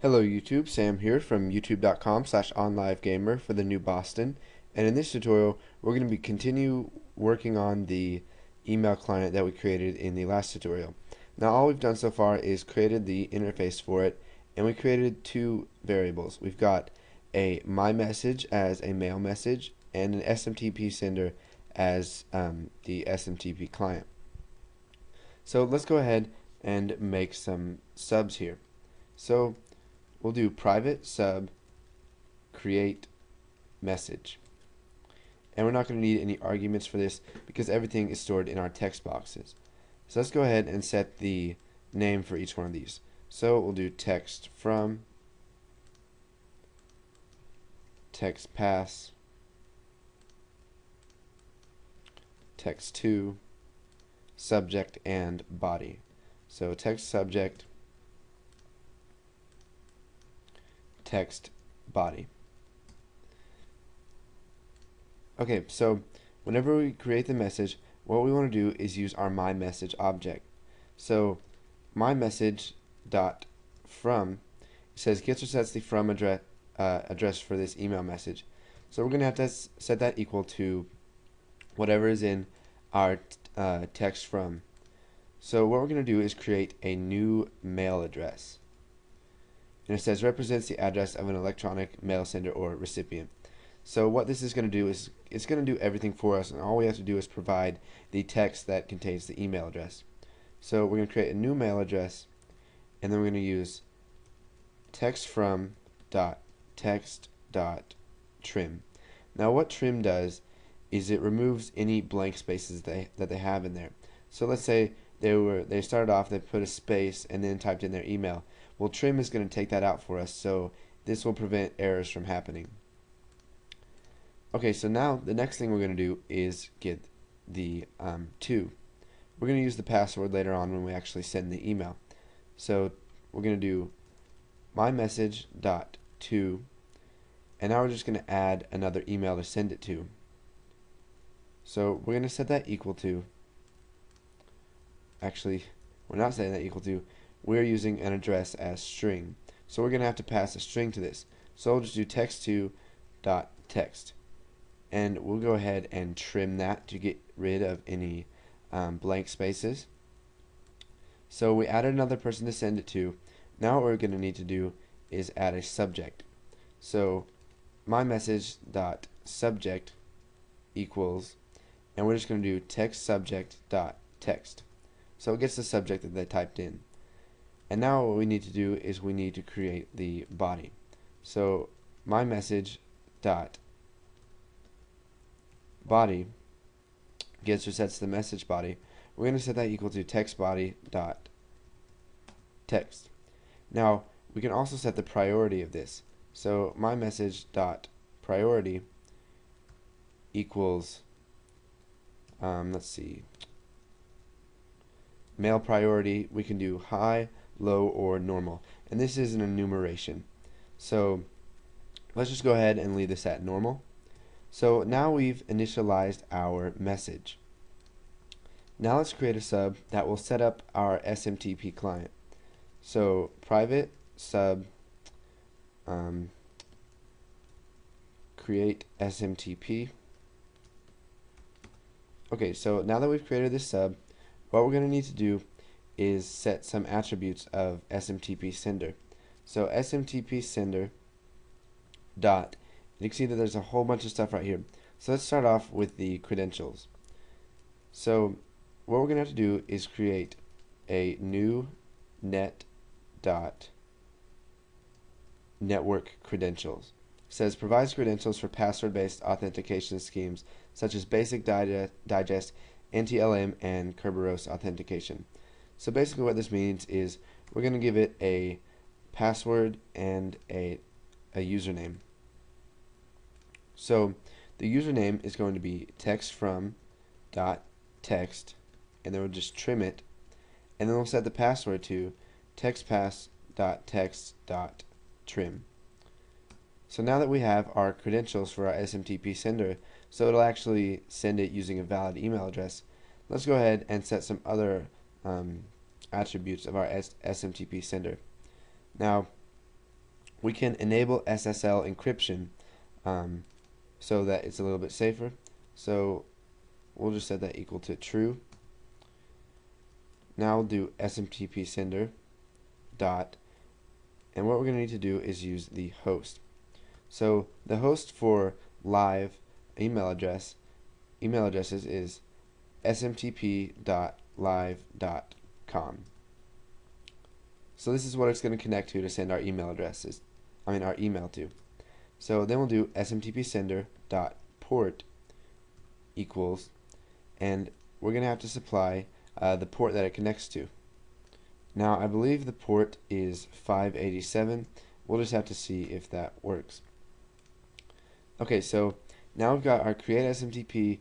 Hello YouTube, Sam here from youtube.com/onlivegamer for the new Boston, and in this tutorial we're going to be continue working on the email client that we created in the last tutorial. Now all we've done so far is created the interface for it, and we created two variables. We've got a my message as a mail message and an SMTP sender as the SMTP client. So let's go ahead and make some subs here. So we'll do private sub create message, and we're not going to need any arguments for this because everything is stored in our text boxes. So let's go ahead and set the name for each one of these. So we'll do text from, text pass, text to, subject, and body. So text subject, text body. Okay, so whenever we create the message, what we want to do is use our my message object. So my message dot from says gets or sets the from address for this email message. So we're going to have to set that equal to whatever is in our text from. So what we're going to do is create a new mail address. And it says represents the address of an electronic mail sender or recipient. So what this is going to do is it's going to do everything for us, and all we have to do is provide the text that contains the email address. So we're going to create a new mail address, and then we're going to use text from dot text dot trim. Now what trim does is it removes any blank spaces that they have in there. So let's say they started off, they put a space and then typed in their email. Well, trim is going to take that out for us, so this will prevent errors from happening. Okay, so now the next thing we're going to do is get the to. We're going to use the password later on when we actually send the email. So we're going to do my message dot to, and now we're just going to add another email to send it to. So we're going to set that equal to, actually we're not setting that equal to, we're using an address as string. So we're going to have to pass a string to this. So we'll just do text2 dot text, and we'll go ahead and trim that to get rid of any blank spaces. So we added another person to send it to. Now what we're going to need to do is add a subject. So my message dot subject equals, and we're just going to do text subject dot text. So it gets the subject that they typed in. And now what we need to do is we need to create the body. So my message dot body gets or sets the message body. We're going to set that equal to text body dot text. Now we can also set the priority of this. So my message dot priority equals let's see, mail priority. We can do high, low, or normal, and this is an enumeration. So let's just go ahead and leave this at normal. So now we've initialized our message. Now let's create a sub that will set up our SMTP client. So private sub create SMTP. Okay, so now that we've created this sub, what we're going to need to do is set some attributes of SMTP sender. So SMTP sender dot, you can see that there's a whole bunch of stuff right here. So let's start off with the credentials. So what we're going to have to do is create a new net dot network credentials. It says provides credentials for password-based authentication schemes such as basic digest, NTLM, and Kerberos authentication. So basically what this means is we're going to give it a password and a username. So the username is going to be text from dot text, and then we'll just trim it, and then we'll set the password to textpass dot text dot trim. So now that we have our credentials for our SMTP sender, so it'll actually send it using a valid email address, let's go ahead and set some other attributes of our SMTP sender. Now we can enable SSL encryption so that it's a little bit safer. So we'll just set that equal to true. Now we'll do SMTP sender dot, and what we're going to need to do is use the host. So the host for live email addresses is smtp.live.com. So this is what it's going to connect to send our email our email to. So then we'll do smtp sender dot port equals, and we're going to have to supply the port that it connects to. Now I believe the port is 587. We'll just have to see if that works. Okay, so now we've got our create SMTP